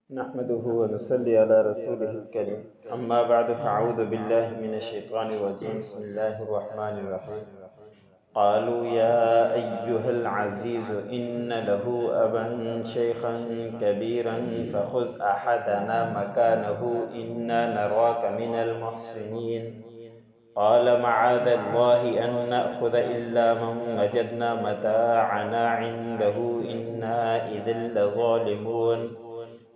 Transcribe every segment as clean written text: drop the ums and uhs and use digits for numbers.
نحمده ونصلي على رسوله الكريم اما بعد فاعوذ بالله من الشيطان الرجيم بسم الله الرحمن الرحيم قالوا يا أيها العزيز إن له أبا شيخا كبيرا فخذ أحدنا مكانه إنا نراك من المحسنين قال معاذ الله أن نأخذ إلا من وجدنا متاعنا عنده إنا إذا لظالمون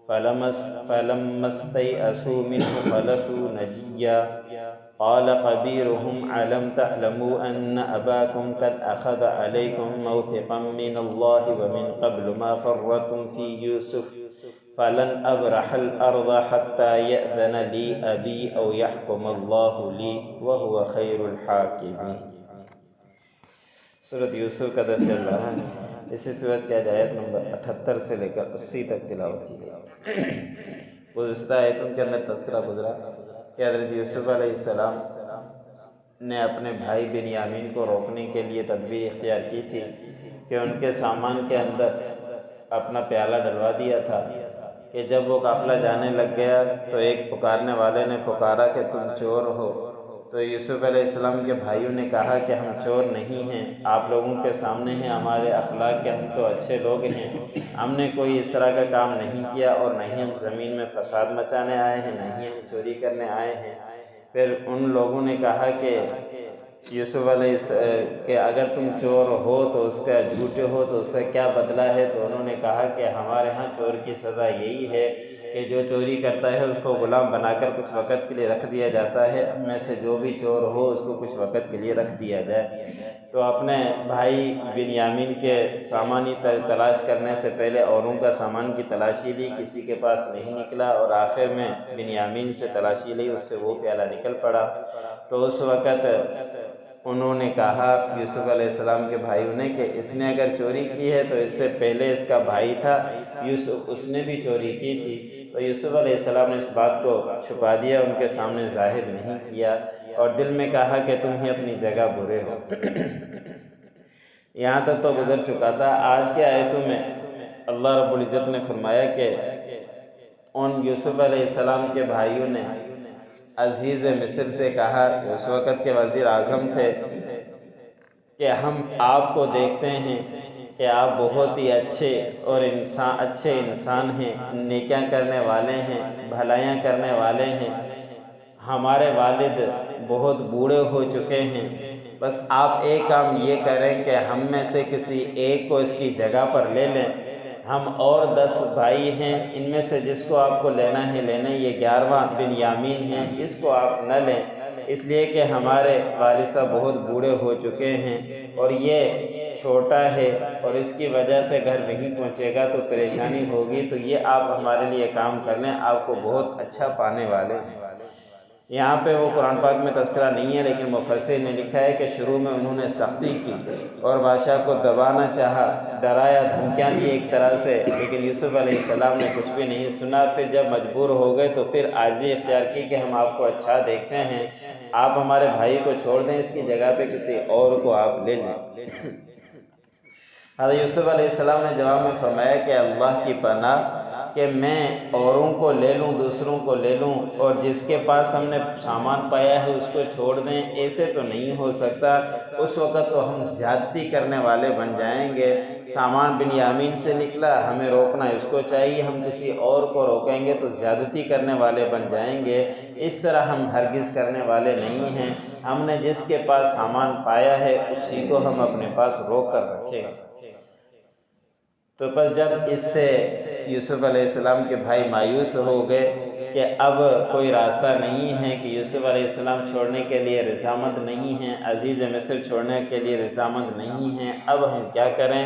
فلما استيئسوا منه خلصوا نجيا قال كبيرهم ألم تعلموا أن أباكم قد أخذ عليكم موثقا من الله ومن قبل ما فرطتم في يوسف فلن أبرح الأرض حتى يأذن لي أبي أو يحكم الله لي وهو خير الحاكمين۔ سورۃ یوسف کا درس چل رہا ہے۔ اسی سورت کی آیت نمبر 78 سے لے کر 80 تک تلاوت کی گئی۔ گزشتہ آیتوں کے اندر تذکرہ گزرا کہ حضرت یوسف علیہ السلام نے اپنے بھائی بنیامین کو روکنے کے لیے تدبیر اختیار کی تھی کہ ان کے سامان کے اندر اپنا پیالہ ڈلوا دیا تھا کہ جب وہ قافلہ جانے لگ گیا تو ایک پکارنے والے نے پکارا کہ تم چور ہو، تو یوسف علیہ السلام کے بھائیوں نے کہا کہ ہم چور نہیں ہیں، آپ لوگوں کے سامنے ہیں ہمارے اخلاق کے، ہم تو اچھے لوگ ہیں، ہم نے کوئی اس طرح کا کام نہیں کیا اور نہ ہی ہم زمین میں فساد مچانے آئے ہیں، نہ ہی ہم چوری کرنے آئے ہیں۔ پھر ان لوگوں نے کہا کہ یوسف علیہ کہ اگر تم چور ہو تو اس کا جھوٹے ہو تو اس کا کیا بدلہ ہے؟ تو انہوں نے کہا کہ ہمارے ہاں چور کی سزا یہی ہے کہ جو چوری کرتا ہے اس کو غلام بنا کر کچھ وقت کے لیے رکھ دیا جاتا ہے، ہم میں سے جو بھی چور ہو اس کو کچھ وقت کے لیے رکھ دیا جائے۔ تو اپنے بھائی بنیامین کے سامانی تلاش کرنے سے پہلے اوروں کا سامان کی تلاشی لی، کسی کے پاس نہیں نکلا، اور آخر میں بنیامین سے تلاشی لی، اس سے وہ پیالہ نکل پڑا۔ تو اس وقت انہوں نے کہا یوسف علیہ السلام کے بھائیوں نے کہ اس نے اگر چوری کی ہے تو اس سے پہلے اس کا بھائی تھا یوسف، اس نے بھی چوری کی تھی۔ تو یوسف علیہ السلام نے اس بات کو چھپا دیا، ان کے سامنے ظاہر نہیں کیا، اور دل میں کہا کہ تم ہی اپنی جگہ برے ہو۔ یہاں تک تو گزر چکا تھا۔ آج کے آیتوں میں اللہ رب العزت نے فرمایا کہ ان یوسف علیہ السلام کے بھائیوں نے عزیز مصر سے کہا، اس وقت کے وزیر اعظم تھے، کہ ہم آپ کو دیکھتے ہیں کہ آپ بہت ہی اچھے انسان ہیں، نیکیاں کرنے والے ہیں، بھلائیاں کرنے والے ہیں، ہمارے والد بہت بوڑھے ہو چکے ہیں، بس آپ ایک کام یہ کریں کہ ہم میں سے کسی ایک کو اس کی جگہ پر لے لیں، ہم اور 10 بھائی ہیں، ان میں سے جس کو آپ کو لینا ہے لینا، یہ 11واں بنیامین ہیں، اس کو آپ نہ لیں، اس لیے کہ ہمارے والد صاحب بہت بوڑھے ہو چکے ہیں اور یہ چھوٹا ہے اور اس کی وجہ سے گھر نہیں پہنچے گا تو پریشانی ہوگی، تو یہ آپ ہمارے لیے کام کر لیں، آپ کو بہت اچھا پانے والے ہیں۔ یہاں پہ وہ قرآن پاک میں تذکرہ نہیں ہے، لیکن مفسر نے لکھا ہے کہ شروع میں انہوں نے سختی کی اور بادشاہ کو دبانا چاہا، ڈرایا، دھمکیاں دی ایک طرح سے، لیکن یوسف علیہ السلام نے کچھ بھی نہیں سنا۔ پھر جب مجبور ہو گئے تو پھر عاجزی اختیار کی کہ ہم آپ کو اچھا دیکھتے ہیں، آپ ہمارے بھائی کو چھوڑ دیں، اس کی جگہ پہ کسی اور کو آپ لے لیں۔ حضرت یوسف علیہ السلام نے جواب میں فرمایا کہ اللہ کی پناہ کہ میں اوروں کو لے لوں، دوسروں کو لے لوں، اور جس کے پاس ہم نے سامان پایا ہے اس کو چھوڑ دیں، ایسے تو نہیں ہو سکتا۔ اس وقت تو ہم زیادتی کرنے والے بن جائیں گے۔ سامان بنیامین سے نکلا، ہمیں روکنا اس کو چاہیے، ہم کسی اور کو روکیں گے تو زیادتی کرنے والے بن جائیں گے، اس طرح ہم ہرگز کرنے والے نہیں ہیں۔ ہم نے جس کے پاس سامان پایا ہے اسی کو ہم اپنے پاس روک کر رکھیں گے۔ تو پس جب اس سے یوسف علیہ السلام کے بھائی مایوس ہو گئے کہ اب کوئی راستہ نہیں ہے، کہ یوسف علیہ السلام چھوڑنے کے لیے رضامند نہیں ہیں، عزیز مصر چھوڑنے کے لیے رضامند نہیں ہیں، اب ہم کیا کریں؟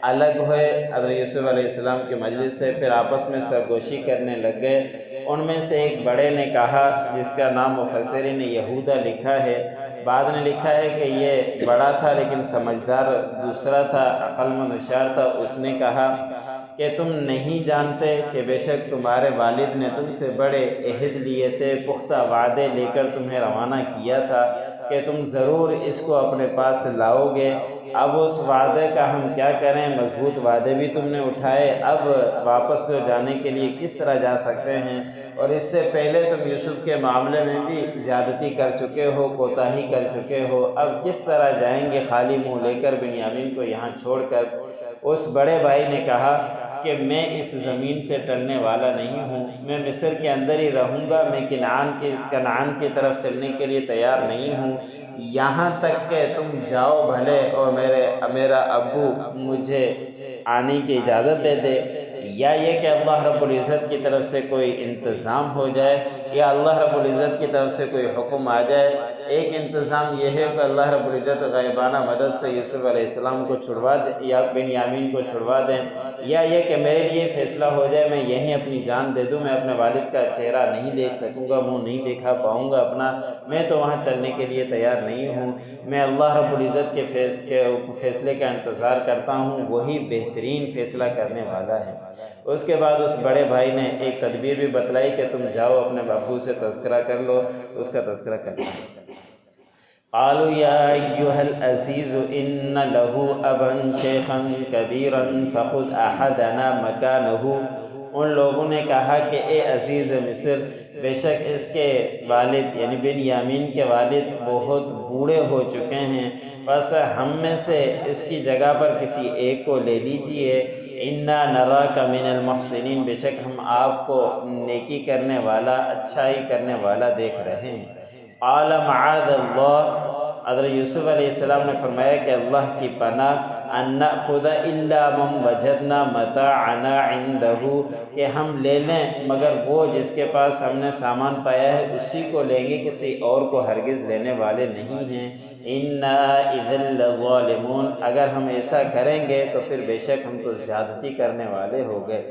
الگ ہوئے حضرت یوسف علیہ السلام کے مجلس سے، پھر آپس میں سرگوشی کرنے لگ گئے۔ ان میں سے ایک بڑے نے کہا، جس کا نام مفسرین نے یہودا لکھا ہے، بعد نے لکھا ہے کہ یہ بڑا تھا لیکن سمجھدار دوسرا تھا، عقل مند ہوشیار تھا، اس نے کہا کہ تم نہیں جانتے کہ بے شک تمہارے والد نے تم سے بڑے عہد لیے تھے، پختہ وعدے لے کر تمہیں روانہ کیا تھا کہ تم ضرور اس کو اپنے پاس لاؤ گے۔ اب اس وعدے کا ہم کیا کریں؟ مضبوط وعدے بھی تم نے اٹھائے، اب واپس تو جانے کے لیے کس طرح جا سکتے ہیں؟ اور اس سے پہلے تم یوسف کے معاملے میں بھی زیادتی کر چکے ہو، کوتاہی کر چکے ہو، اب کس طرح جائیں گے خالی منہ لے کر بنیامین کو یہاں چھوڑ کر؟ اس بڑے بھائی نے کہا کہ میں اس زمین سے ٹلنے والا نہیں ہوں، میں مصر کے اندر ہی رہوں گا، میں کنعان کی طرف چلنے کے لیے تیار نہیں ہوں، یہاں تک کہ تم جاؤ بھلے اور میرا ابو مجھے آنے کی اجازت دے دے، یا یہ کہ اللہ رب العزت کی طرف سے کوئی انتظام ہو جائے، یا اللہ رب العزت کی طرف سے کوئی حکم آ جائے۔ ایک انتظام یہ ہے کہ اللہ رب العزت غیبانہ مدد سے یوسف علیہ السلام کو چھڑوا دے یا بنیامین کو چھڑوا دیں، یا یہ کہ میرے لیے فیصلہ ہو جائے میں یہیں اپنی جان دے دوں، میں اپنے والد کا چہرہ نہیں دیکھ سکوں گا، منہ نہیں دیکھا پاؤں گا اپنا، میں تو وہاں چلنے کے لیے تیار نہیں ہوں، میں اللہ رب العزت کے فیصلے کا انتظار کرتا ہوں، وہی بہترین فیصلہ کرنے والا ہے۔ اس کے بعد اس بڑے بھائی نے ایک تدبیر بھی بتلائی کہ تم جاؤ اپنے ابو سے تذکرہ کر لو، تو اس کا تذکرہ کر لو۔ قالوا یا ایھا العزیز ان له ابا شیخا کبیرا فخذ احدنا مکانہ۔ ان لوگوں نے کہا کہ اے عزیز مصر، بے شک اس کے والد یعنی بنیامین کے والد بہت بوڑھے ہو چکے ہیں، بس ہم میں سے اس کی جگہ پر کسی ایک کو لے لیجئے۔ انا نراک من المحسنین، بے شک ہم آپ کو نیکی کرنے والا، اچھائی کرنے والا دیکھ رہے ہیں۔ قال معاذ اللہ، حضرت یوسف علیہ السلام نے فرمایا کہ اللہ کی پناہ، ان نأخذ الا من وجدنا متاعنا عنده، کہ ہم لے لیں مگر وہ جس کے پاس ہم نے سامان پایا ہے اسی کو لیں گے، کسی اور کو ہرگز لینے والے نہیں ہیں۔ انا اذا لظالمون، اگر ہم ایسا کریں گے تو پھر بے شک ہم تو زیادتی کرنے والے ہو گئے۔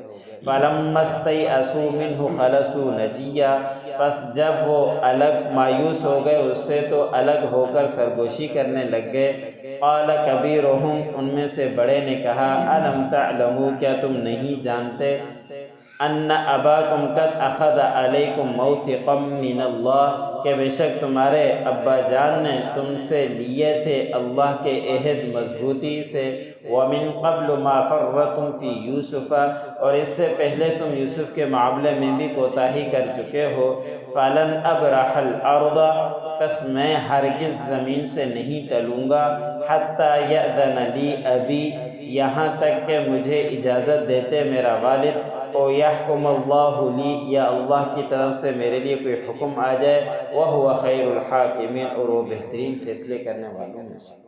فلما استيئسوا منه خلصوا نجیا، پس جب وہ الگ مایوس ہو گئے اس سے تو الگ ہو کر سرگوشی کرنے لگ گئے۔ قال کبیرہم، ان میں سے بڑے نے کہا، الم تعلموا، کیا تم نہیں جانتے، ان اباکم قد اخذ علیکم موثقا من اللہ، کہ بے شک تمہارے ابا جان نے تم سے لیے تھے اللہ کے عہد مضبوطی سے، ومن قبل ما فرطتم فی یوسف، اور اس سے پہلے تم یوسف کے معاملے میں بھی کوتاہی کر چکے ہو، فلن ابرح الارض، پس میں ہرگز زمین سے نہیں ٹلوں گا، حتی یأذن لی ابی، یہاں تک کہ مجھے اجازت دیتے میرا والد، او یحکم اللہ لی، یا اللہ کی طرف سے میرے لیے کوئی حکم آ جائے، وہو خیر الحاکمین، اور وہ بہترین فیصلے کرنے والوں میں سے